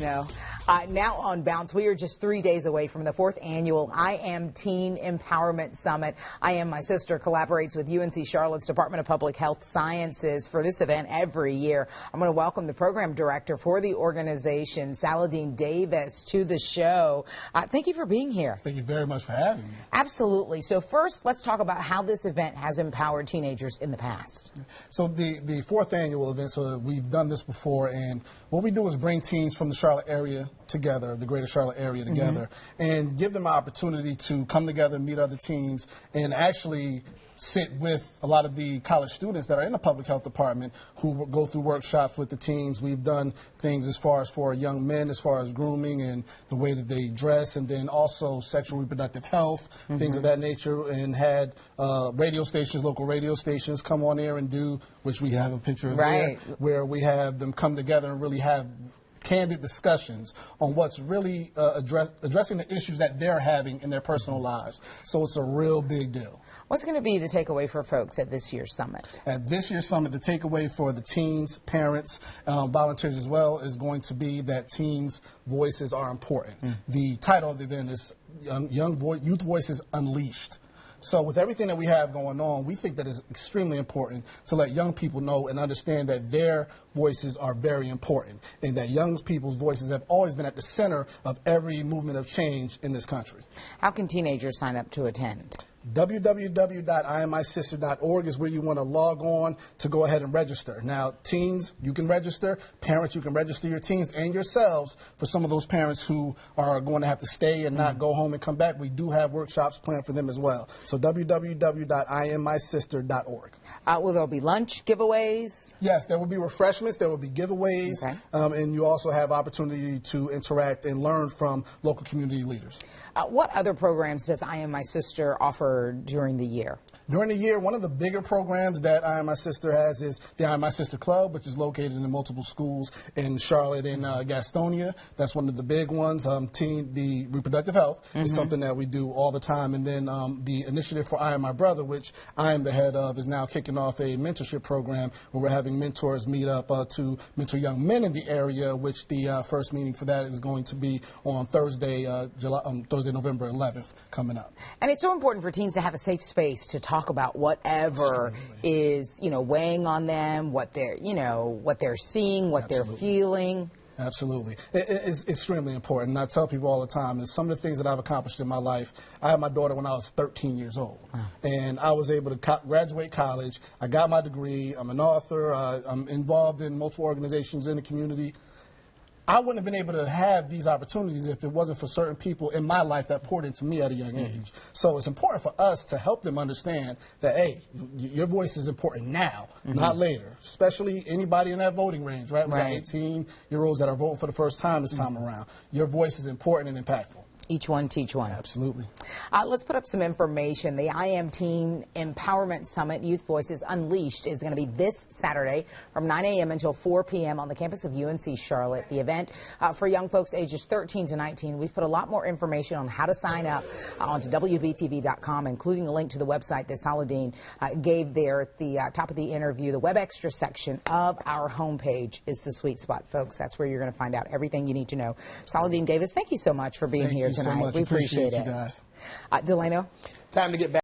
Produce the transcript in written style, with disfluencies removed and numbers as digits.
No. Now on Bounce, we are just 3 days away from the 4th annual I Am Teen Empowerment Summit. I Am My Sister collaborates with UNC Charlotte's Department of Public Health Sciences for this event every year. I'm going to welcome the program director for the organization, Saladin Davis, to the show. Thank you for being here. Thank you very much for having me. Absolutely. So first, let's talk about how this event has empowered teenagers in the past. So the 4th annual event, so we've done this before, and what we do is bring teens from the Charlotte area together, the greater Charlotte area together, and give them an opportunity to come together, meet other teens, and actually sit with a lot of the college students that are in the public health department who go through workshops with the teens. We've done things as far as for young men, as far as grooming and the way that they dress, and then also sexual reproductive health, things of that nature, and had radio stations, local radio stations come on there and do, which we have a picture of there, where we have them come together and really have candid discussions on what's really addressing the issues that they're having in their personal lives. So it's a real big deal. What's going to be the takeaway for folks at this year's summit? At this year's summit, the takeaway for the teens, parents, volunteers as well, is going to be that teens' voices are important. The title of the event is Youth Voices Unleashed. So with everything that we have going on, we think that it's extremely important to let young people know and understand that their voices are very important, and that young people's voices have always been at the center of every movement of change in this country. How can teenagers sign up to attend? www.IamMySister.org is where you want to log on to go ahead and register. Now, teens, you can register. Parents, you can register your teens and yourselves. For some of those parents who are going to have to stay and not go home and come back, we do have workshops planned for them as well. So www.IamMySister.org. Will there be lunch giveaways? Yes, there will be refreshments, there will be giveaways, and you also have opportunity to interact and learn from local community leaders. What other programs does I Am My Sister offer during the year? During the year, one of the bigger programs that I Am My Sister has is the I Am My Sister Club, which is located in multiple schools in Charlotte and Gastonia. That's one of the big ones. The reproductive health is something that we do all the time. And then the initiative for I Am My Brother, which I am the head of, is now kicking off a mentorship program where we're having mentors meet up to mentor young men in the area, which the first meeting for that is going to be on Thursday, November 11th coming up. And it's so important for teens to have a safe space to talk about whatever is, weighing on them, what they're, what they're seeing, what they're feeling. Absolutely. It's extremely important. And I tell people all the time, and some of the things that I've accomplished in my life, I had my daughter when I was 13 years old. And I was able to graduate college. I got my degree. I'm an author. I'm involved in multiple organizations in the community. I wouldn't have been able to have these opportunities if it wasn't for certain people in my life that poured into me at a young age. So it's important for us to help them understand that, hey, your voice is important now, not later, especially anybody in that voting range, right? We got 18-year-olds that are voting for the first time this time around. Your voice is important and impactful. Each one teach one. Absolutely. Let's put up some information. The I Am Teen Empowerment Summit, Youth Voices Unleashed, is going to be this Saturday from 9 a.m. until 4 p.m. on the campus of UNC Charlotte. The event for young folks ages 13 to 19. We've put a lot more information on how to sign up onto WBTV.com, including a link to the website that Saladin gave there at the top of the interview. The Web Extra section of our homepage is the sweet spot, folks. That's where you're going to find out everything you need to know. Saladin Davis, thank you so much for being here tonight. So much. We appreciate it. You guys. Delano? Time to get back.